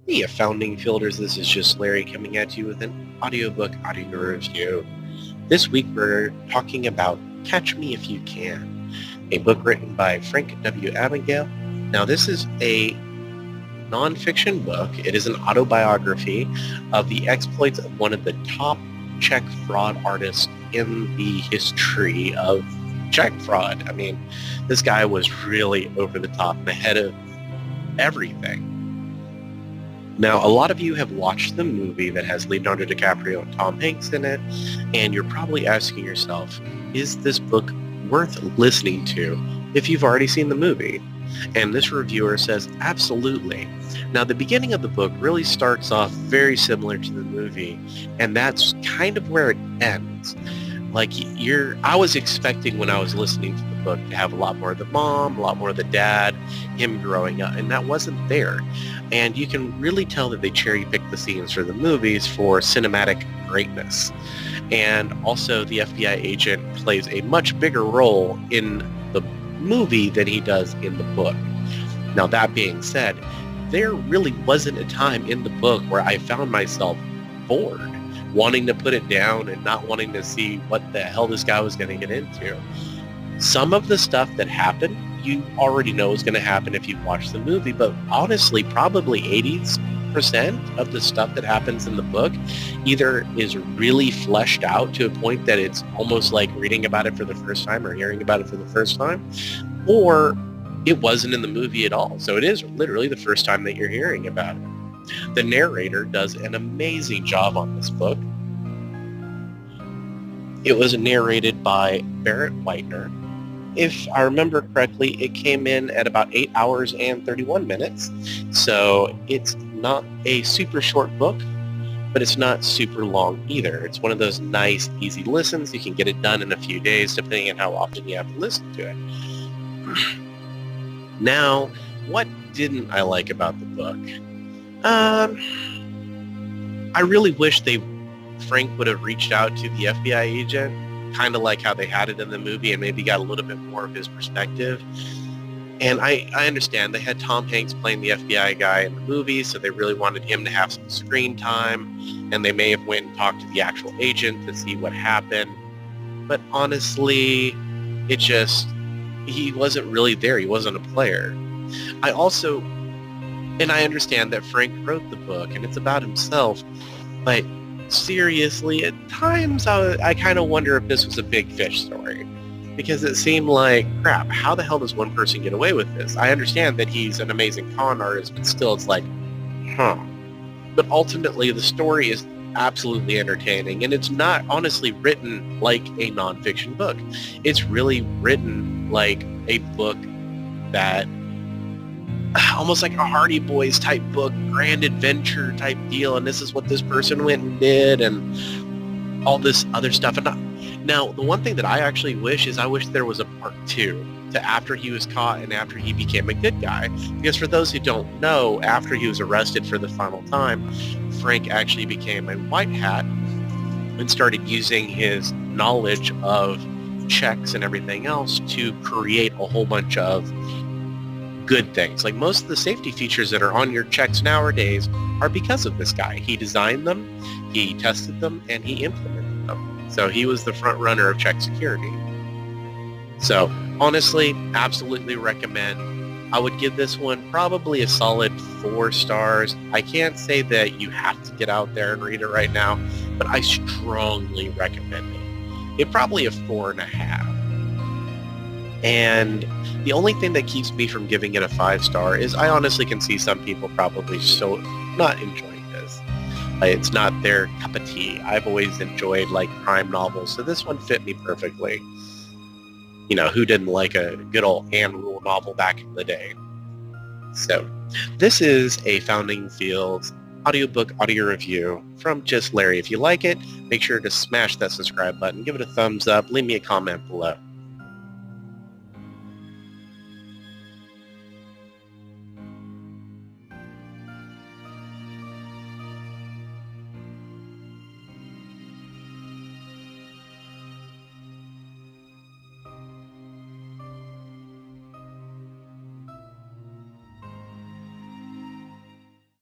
Hey, Founding Fielders, this is just Larry coming at you with an audiobook audio review. This week we're talking about Catch Me If You Can, a book written by Frank W. Abigail. Now this is a nonfiction book. It is an autobiography of the exploits of one of the top check fraud artists in the history of check fraud. I mean, this guy was really over the top and ahead of everything. Now, a lot of you have watched the movie that has Leonardo DiCaprio and Tom Hanks in it, and you're probably asking yourself, is this book worth listening to if you've already seen the movie? And this reviewer says, absolutely. Now, the beginning of the book really starts off very similar to the movie, and that's kind of where it ends. I was expecting when I was listening to the book to have a lot more of the mom, a lot more of the dad, him growing up, and that wasn't there. And you can really tell that they cherry-picked the scenes for the movies for cinematic greatness. And also the FBI agent plays a much bigger role in the movie than he does in the book. Now, that being said, there really wasn't a time in the book where I found myself bored, wanting to put it down and not wanting to see what the hell this guy was going to get into. Some of the stuff that happened, you already know is going to happen if you've watched the movie, but honestly, probably 80% of the stuff that happens in the book either is really fleshed out to a point that it's almost like reading about it for the first time or hearing about it for the first time, or it wasn't in the movie at all. So it is literally the first time that you're hearing about it. The narrator does an amazing job on this book. It was narrated by Barrett Whitener. If I remember correctly, it came in at about 8 hours and 31 minutes. So it's not a super short book, but it's not super long either. It's one of those nice, easy listens. You can get it done in a few days, depending on how often you have to listen to it. Now, what didn't I like about the book? I really wish Frank would have reached out to the FBI agent, kind of like how they had it in the movie, and maybe got a little bit more of his perspective. And I understand they had Tom Hanks playing the FBI guy in the movie, so they really wanted him to have some screen time, and they may have went and talked to the actual agent to see what happened. But honestly, he wasn't really there. He wasn't a player. I understand that Frank wrote the book and it's about himself, but seriously, at times I kind of wonder if this was a big fish story, because it seemed like, crap, how the hell does one person get away with this? I understand that he's an amazing con artist, but still it's like, But ultimately, the story is absolutely entertaining, and it's not honestly written like a nonfiction book. It's really written like a book that almost like a Hardy Boys type book, grand adventure type deal, and this is what this person went and did, and all this other stuff. And now, the one thing that I actually wish is I wish there was a part 2 to after he was caught and after he became a good guy. Because for those who don't know, after he was arrested for the final time, Frank actually became a white hat and started using his knowledge of checks and everything else to create a whole bunch of good things. Like most of the safety features that are on your checks nowadays are because of this guy. He designed them, he tested them, and he implemented them. So he was the front runner of check security. So honestly, absolutely recommend. I would give this one probably a solid 4 stars. I can't say that you have to get out there and read it right now, but I strongly recommend it. It's probably a 4.5. And the only thing that keeps me from giving it a 5-star is I honestly can see some people probably so not enjoying this. It's not their cup of tea. I've always enjoyed like crime novels, so this one fit me perfectly. You know, who didn't like a good old Anne Rule novel back in the day? So this is a Founding Fields audiobook audio review from Just Larry. If you like it, make sure to smash that subscribe button, give it a thumbs up, leave me a comment below.